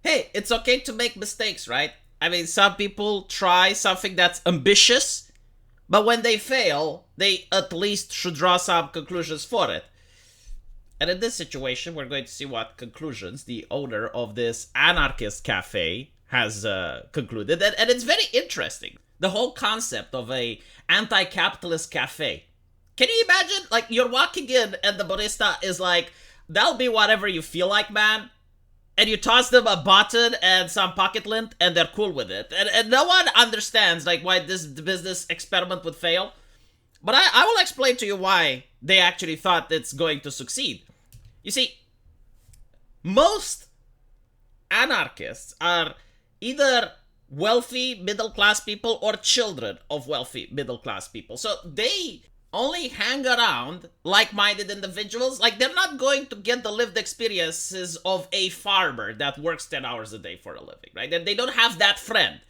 hey, it's okay to make mistakes, right? I mean, some people try something that's ambitious, but when they fail, they at least should draw some conclusions for it. And in this situation, we're going to see what conclusions the owner of this anarchist cafe has concluded. And it's very interesting. The whole concept of a anti-capitalist cafe. Can you imagine? Like, you're walking in and the barista is like, that'll be whatever you feel like, man. And you toss them a button and some pocket lint and they're cool with it. And no one understands, like, why this business experiment would fail. But I will explain to you why they actually thought it's going to succeed. You see, most anarchists are either wealthy middle-class people or children of wealthy middle-class people. So they only hang around like-minded individuals. Like, they're not going to get the lived experiences of a farmer that works 10 hours a day for a living, right? They don't have that friend.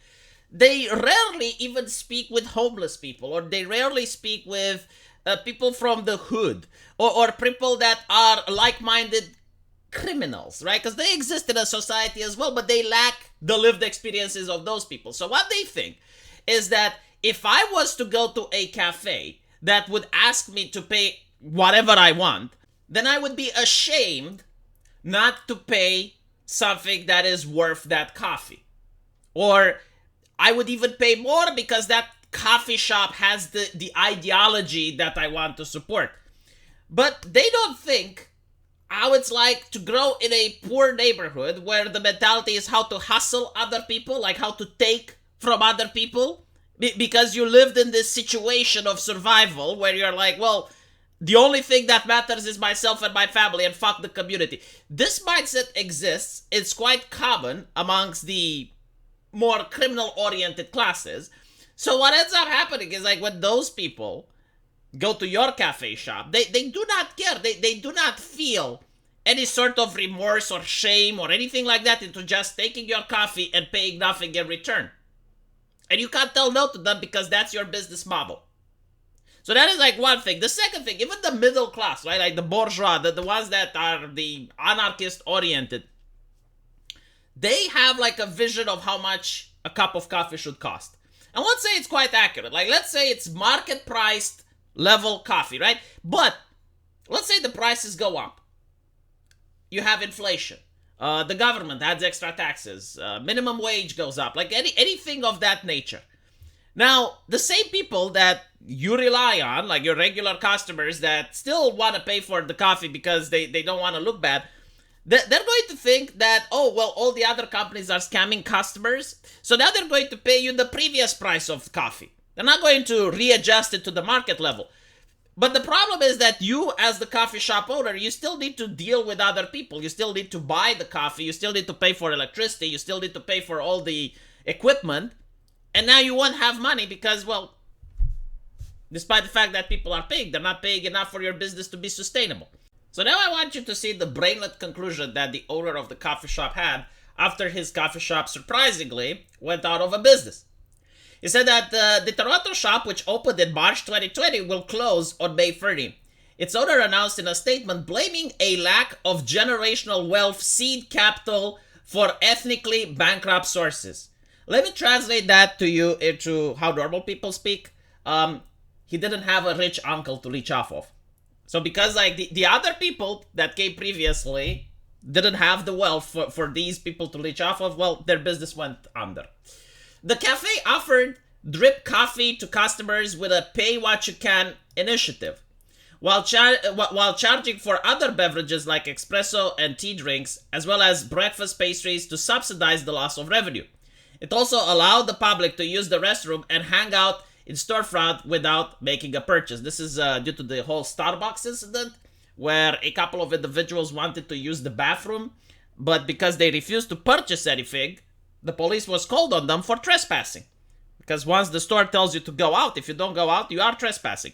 They rarely even speak with homeless people, or they rarely speak with people from the hood, or people that are like-minded criminals, right? Because they exist in a society as well, but they lack the lived experiences of those people. So what they think is that if I was to go to a cafe that would ask me to pay whatever I want, then I would be ashamed not to pay something that is worth that coffee. Or I would even pay more because that coffee shop has the ideology that I want to support. But they don't think how it's like to grow in a poor neighborhood where the mentality is how to hustle other people, like how to take from other people, because you lived in this situation of survival where you're like, well, the only thing that matters is myself and my family, and fuck the community. This mindset exists. It's quite common amongst the more criminal-oriented classes. So what ends up happening is, like, when those people go to your cafe shop, they do not care. They do not feel any sort of remorse or shame or anything like that into just taking your coffee and paying nothing in return. And you can't tell no to them because that's your business model. So that is like one thing. The second thing, even the middle class, right? Like the bourgeois, the ones that are the anarchist oriented, they have like a vision of how much a cup of coffee should cost. And let's say it's quite accurate. Like, let's say it's market priced level coffee, right? But let's say the prices go up. You have inflation. The government adds extra taxes. Minimum wage goes up. Like anything of that nature. Now, the same people that you rely on, like your regular customers that still want to pay for the coffee because they don't want to look bad, they're going to think that, oh, well, all the other companies are scamming customers, so now they're going to pay you the previous price of coffee. They're not going to readjust it to the market level. But the problem is that you, as the coffee shop owner, you still need to deal with other people. You still need to buy the coffee. You still need to pay for electricity. You still need to pay for all the equipment. And now you won't have money because, well, despite the fact that people are paying, they're not paying enough for your business to be sustainable. So now I want you to see the brainless conclusion that the owner of the coffee shop had after his coffee shop, surprisingly, went out of a business. He said that the Toronto shop, which opened in March 2020, will close on May 30. Its owner announced in a statement blaming a lack of generational wealth seed capital for ethnically bankrupt sources. Let me translate that to you into how normal people speak. He didn't have a rich uncle to reach off of. So because like the other people that came previously didn't have the wealth for these people to reach off of, well, their business went under. The cafe offered drip coffee to customers with a pay-what-you-can initiative, while charging for other beverages like espresso and tea drinks, as well as breakfast pastries to subsidize the loss of revenue. It also allowed the public to use the restroom and hang out in storefront without making a purchase. This is due to the whole Starbucks incident, where a couple of individuals wanted to use the bathroom, but because they refused to purchase anything, the police was called on them for trespassing. Because once the store tells you to go out, if you don't go out, you are trespassing.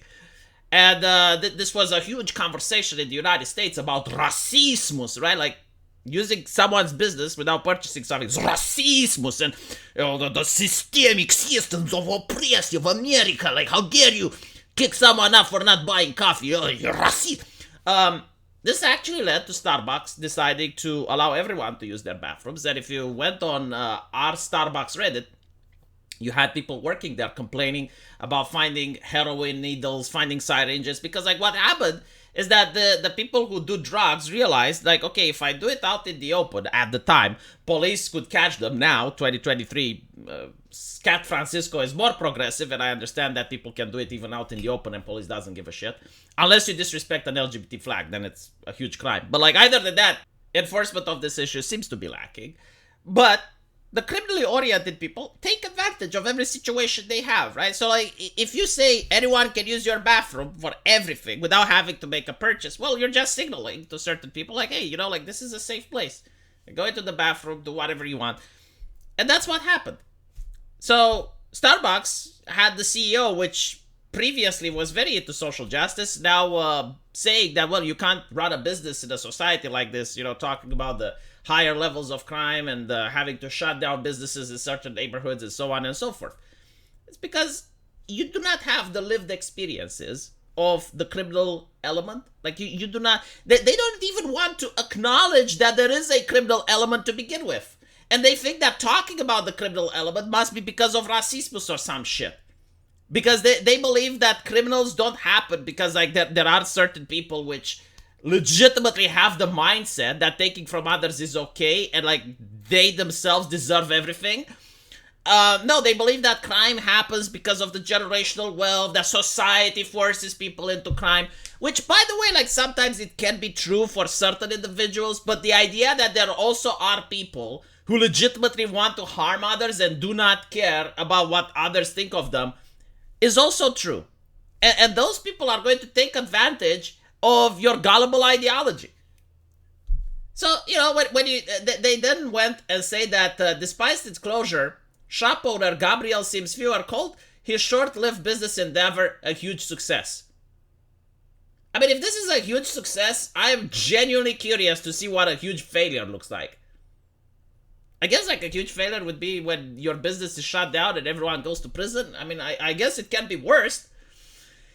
And this was a huge conversation in the United States about racismus, right? Like, using someone's business without purchasing something is racismus, and the systemic systems of oppression of America. Like, how dare you kick someone up for not buying coffee? Oh, you're racist. This actually led to Starbucks deciding to allow everyone to use their bathrooms. And if you went on our Starbucks Reddit, you had people working there complaining about finding heroin needles, finding syringes, because like what happened is that the people who do drugs realized, like, okay, if I do it out in the open at the time, police could catch them. Now 2023, Cat Francisco is more progressive, and I understand that people can do it even out in the open and police doesn't give a shit, unless you disrespect an LGBT flag, then it's a huge crime. But like, either than that, enforcement of this issue seems to be lacking. But the criminally oriented people take advantage of every situation they have, right? So like, if you say anyone can use your bathroom for everything without having to make a purchase, well, you're just signaling to certain people like, hey, you know, like, this is a safe place. Go into the bathroom, do whatever you want. And that's what happened. So Starbucks had the CEO, which previously was very into social justice, now saying that, well, you can't run a business in a society like this, you know, talking about the higher levels of crime and having to shut down businesses in certain neighborhoods and so on and so forth. It's because you do not have the lived experiences of the criminal element. Like, you do not, they don't even want to acknowledge that there is a criminal element to begin with. And they think that talking about the criminal element must be because of racism or some shit. Because they believe that criminals don't happen because like there are certain people which legitimately have the mindset that taking from others is okay and like they themselves deserve everything. No, they believe that crime happens because of the generational wealth, that society forces people into crime, which, by the way, like, sometimes it can be true for certain individuals, but the idea that there also are people who legitimately want to harm others and do not care about what others think of them is also true. And those people are going to take advantage of your gullible ideology. So, you know, when they then went and say that despite its closure, shop owner Gabriel Sims-Fewer called his short-lived business endeavor a huge success. I mean, if this is a huge success, I am genuinely curious to see what a huge failure looks like. I guess like a huge failure would be when your business is shut down and everyone goes to prison. I mean, I guess it can be worse.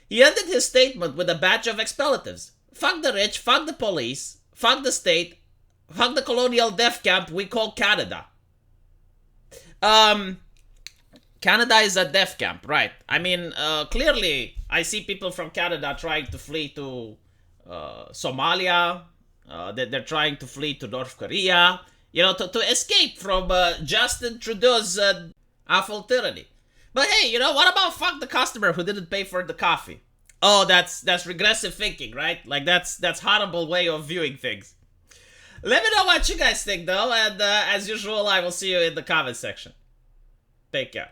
He ended his statement with a batch of expletives. Fuck the rich, fuck the police, fuck the state, fuck the colonial death camp we call Canada. Canada is a death camp, right? I mean, clearly, I see people from Canada trying to flee to Somalia. They're trying to flee to North Korea, you know, to escape from Justin Trudeau's awful tyranny. But hey, you know, what about fuck the customer who didn't pay for the coffee? Oh, that's regressive thinking, right? Like, that's horrible way of viewing things. Let me know what you guys think, though, and as usual, I will see you in the comment section. Take care.